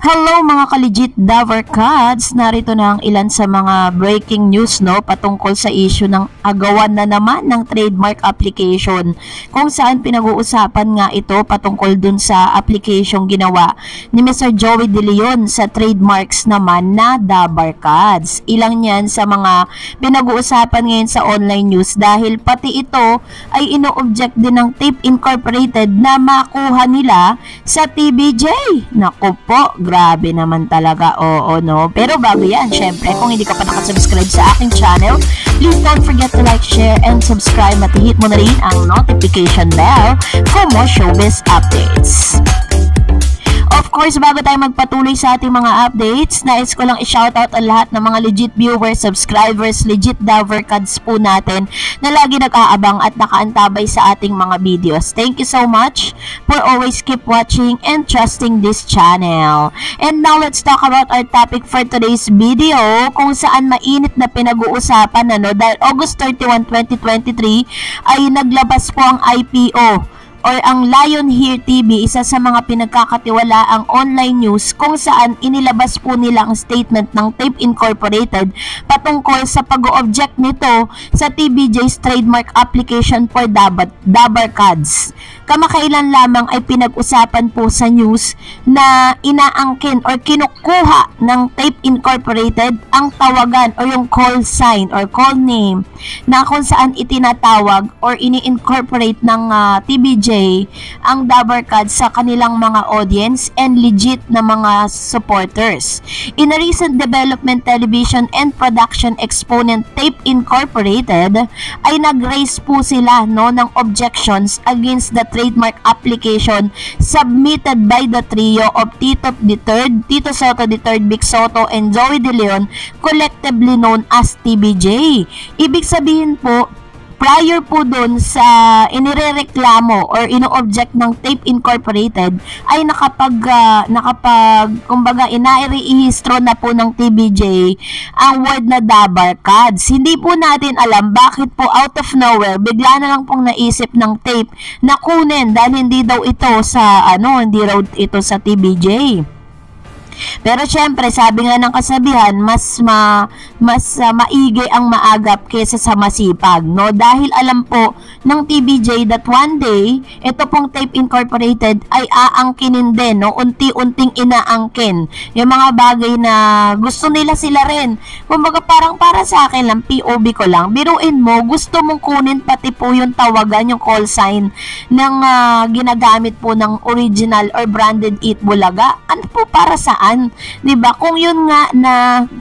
Hello mga ka-legit Davercads! Narito na ang ilan sa mga breaking news patungkol sa issue ng agawan na naman ng trademark application, kung saan pinag-uusapan nga ito patungkol dun sa application ginawa ni Mr. Joey De Leon sa trademarks naman na Davercads. Ilang yan sa mga pinag-uusapan ngayon sa online news dahil pati ito ay ino-object din ng Tape Incorporated na makuha nila sa TBJ. Naku po, grabe naman talaga, oo no. Pero bago yan, syempre, kung hindi ka pa nakasubscribe sa aking channel, please don't forget to like, share, and subscribe at hit mo na rin ang notification bell for more showbiz updates. Of course, bago tayo magpatuloy sa ating mga updates, nais ko lang i-shoutout ang lahat ng mga legit viewers, subscribers, legit Davercads po natin na lagi nag-aabang at nakaantabay sa ating mga videos. Thank you so much for always keep watching and trusting this channel. And now, let's talk about our topic for today's video, kung saan mainit na pinag-uusapan dahil August 31, 2023 ay naglabas po ang IPO or ang Lionhear TV, isa sa mga pinagkakatiwalaang online news kung saan inilabas po nila ang statement ng Tape Incorporated patungkol sa pag-o-object nito sa TBJ's trademark application for Davercads. Kamakailan lamang ay pinag-usapan po sa news na inaangkin or kinukuha ng Tape Incorporated ang tawagan o yung call sign or call name na kung saan itinatawag or ini-incorporate ng TBJ ang Davercads sa kanilang mga audience and legit na mga supporters. In a recent development, television and production exponent Tape Incorporated ay nag-raise po sila ng objections against the trademark application submitted by the trio of Tito Sotto III, Vic Sotto, and Joey De Leon, collectively known as TBJ. Ibig sabihin po, prior po dun sa inirereklamo or ino-object ng Tape Incorporated ay kumbaga inairehistro na po ng TBJ ang word na Davercads. Hindi po natin alam bakit po out of nowhere bigla na lang pong naisip ng Tape na kunin dahil hindi daw ito sa TBJ. Pero syempre, sabi nga ng kasabihan, mas maigi ang maagap kaysa sa masipag, dahil alam po ng TBJ that one day, ito pong Tape Incorporated ay aangkinin din, unti-unting inaangkin yung mga bagay na gusto nila sila rin. Kumbaga parang para sa akin lang, POV ko lang, biruin mo, gusto mong kunin pati po yung tawagan, yung call sign ng ginagamit po ng original or branded Eat Bulaga. Ano po para saan? 'Di ba? Kung yun nga na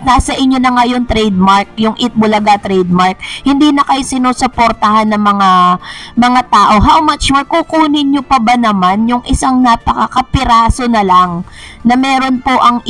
nasa inyo na ngayon trademark, yung Eat Bulaga trademark, hindi na kayo sinusuportahan ng mga tao, how much more kukunin nyo pa ba naman yung isang napakakapiraso na lang na meron po ang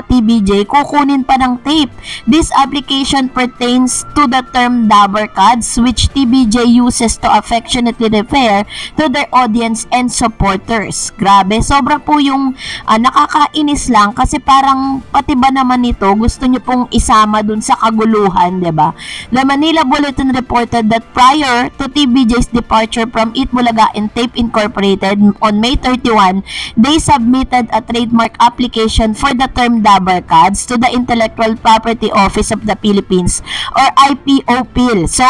TBJ, kukunin pa ng Tape. This application pertains to the term Davercads, which TBJ uses to affectionately refer to their audience and supporters. Grabe, sobra po yung nakakainis lang kasi parang pati ba naman ito gusto nyo pong isama dun sa kaguluhan, diba? The Manila Bulletin reported that prior to TBJ's departure from Eat Bulaga and Tape Incorporated on May 31, they submitted a trademark application for the term Davercads to the Intellectual Property Office of the Philippines or IPOPIL. So,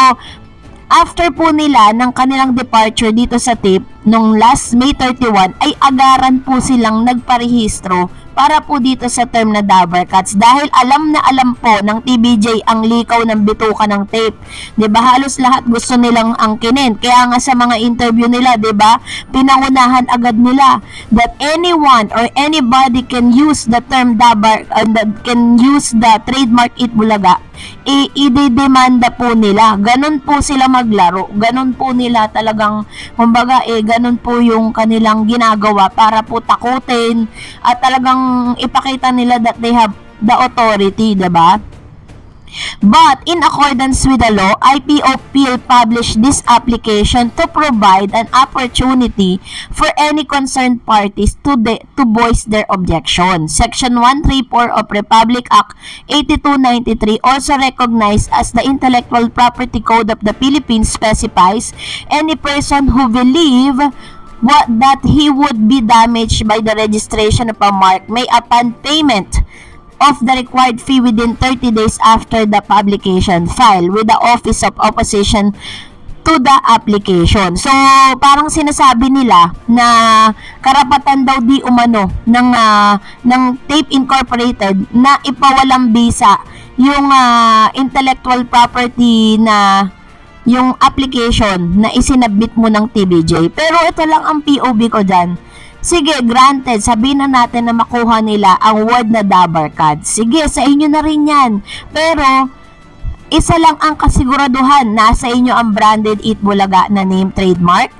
after po nila ng kanilang departure dito sa Tape nung last May 31 ay agaran po silang nagparehistro para po dito sa term na Davercads dahil alam na alam po ng TBJ ang likaw ng bituka ng Tape. 'Di ba? Halos lahat gusto nilang angkinin. Kaya nga sa mga interview nila, 'di ba? Pinangunahan agad nila that anyone or anybody can use the term can use the trademark Eat Bulaga. I-demanda po nila. Ganun po sila maglaro. Ganun po nila talagang, kumbaga ganun po yung kanilang ginagawa para po takutin at talagang ipakita nila that they have the authority, diba? But in accordance with the law, IPOPIL published this application to provide an opportunity for any concerned parties to voice their objection. Section 134 of Republic Act 8293, also recognized as the Intellectual Property Code of the Philippines, specifies any person who that he would be damaged by the registration of a mark may upon payment of the required fee within 30 days after the publication file with the Office of Opposition to the application. So, parang sinasabi nila na karapatan daw di umano ng Tape Incorporated na ipawalang bisa yung intellectual property na yung application na isinabit mo ng TVJ. Pero ito lang ang POV ko dyan. Sige, granted, sabihin na natin na makuha nila ang word na Dabar Cad. Sige, sa inyo na rin yan. Pero, isa lang ang kasiguraduhan, nasa inyo ang branded Eat Bulaga na name trademark,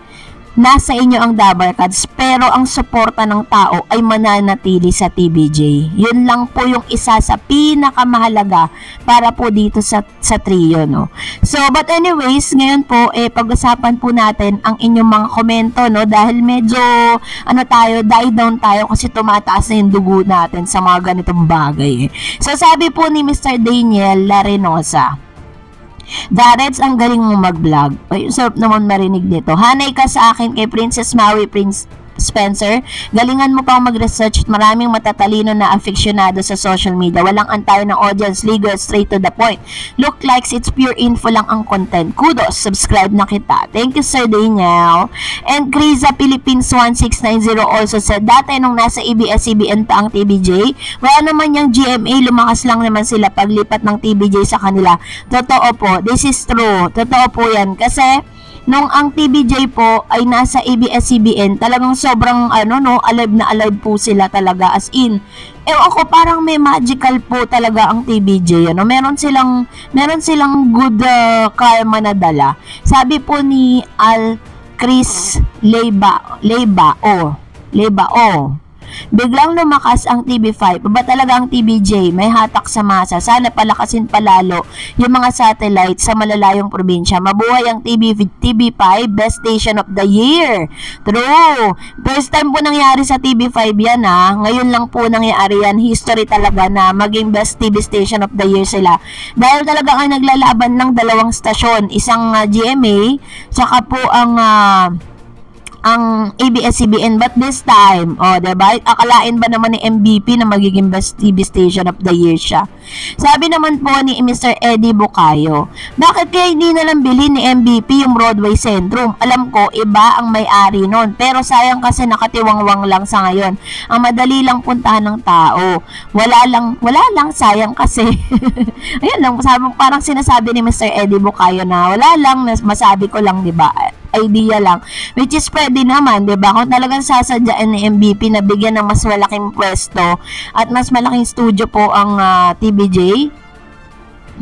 nasa inyo ang Dabar Cads, pero ang suporta ng tao ay mananatili sa TVJ. Yun lang po yung isa sa pinakamahalaga para po dito sa trio, no? So, but anyways, ngayon po, pag-usapan po natin ang inyong mga komento, no? Dahil medyo, die down tayo kasi tumataas na yung dugo natin sa mga ganitong bagay. So, sabi po ni Mr. Daniel Larenosa, Darets, ang galing mong mag-vlog. Ay, sarap naman marinig nito. Hanay ka sa akin kay Princess Maui Spencer. Galingan mo pang mag-research at maraming matatalino na aficionado sa social media. Walang antayo ng audience, legal, straight to the point. Look like it's pure info lang ang content. Kudos, subscribe na kita. Thank you, Sir Daniel. And Kriza Philippines 1690 also said, dati nung nasa ABS-CBN pa ang TVJ, wala naman yung GMA, lumakas lang naman sila paglipat ng TVJ sa kanila. Totoo po, this is true. Totoo po yan. Kasi, nung ang TVJ po ay nasa ABS-CBN, talagang sobrang alive na alive po sila talaga, as in. Ako parang may magical po talaga ang TVJ, Meron silang good karma na dala. Sabi po ni Al Chris Leba, biglang lumakas ang TV5. Ba talaga ang TVJ? May hatak sa masa. Sana palakasin palalo yung mga satellite sa malalayong probinsya. Mabuhay ang TV5, best station of the year. True. First time po nangyari sa TV5 yan, Ngayon lang po nangyari yan. History talaga na maging best TV station of the year sila. Dahil talaga ang naglalaban ng dalawang stasyon. Isang GMA, saka po ang ABS-CBN, but this time, diba? Akalain ba naman ni MVP na magiging best TV station of the year siya? Sabi naman po ni Mr. Eddie Bucayo, bakit kaya hindi nalang bilhin ni MVP yung Broadway Centrum? Alam ko, iba ang may-ari nun, pero sayang kasi nakatiwangwang lang sa ngayon. Ang madali lang puntahan ng tao. Wala lang, sayang kasi. Ayun lang, parang sinasabi ni Mr. Eddie Bucayo na wala lang, masabi ko lang, diba? Idea lang, which is pwede naman, diba? Kung talagang sasadyaan ni MVP na bigyan ng mas malaking pwesto at mas malaking studio po ang TVJ,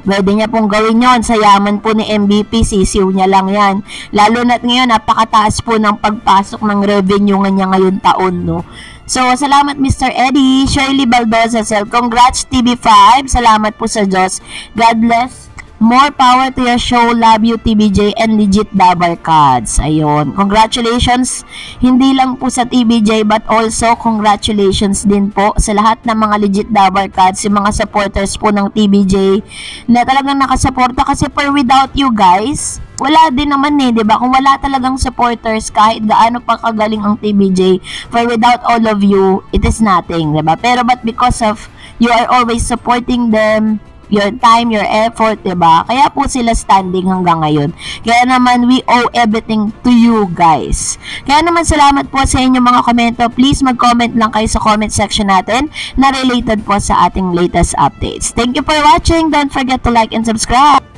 pwede niya pong gawin yon. Sa yaman po ni MVP, sisiw niya lang yan. Lalo na't ngayon, napakataas po ng pagpasok ng revenue niya ngayon taon, no? So, salamat Mr. Eddie. Shirley Baldoza said, congrats TV5. Salamat po sa Diyos. God bless. More power to your show. Love you, TVJ and legit Dabar Cads. Ayun. Congratulations. Hindi lang po sa TVJ but also congratulations din po sa lahat ng mga legit Dabar Cads, yung mga supporters po ng TVJ na talagang nakasuporta kasi without you guys, wala din naman diba? Kung wala talagang supporters, kahit gaano pa kagaling ang TVJ, for without all of you, it is nothing, diba? Pero but because of you are always supporting them, your time, your effort, diba? Kaya po sila standing hanggang ngayon. Kaya naman, we owe everything to you guys. Kaya naman, salamat po sa inyong mga komento. Please mag-comment lang kayo sa comment section natin na related po sa ating latest updates. Thank you for watching. Don't forget to like and subscribe.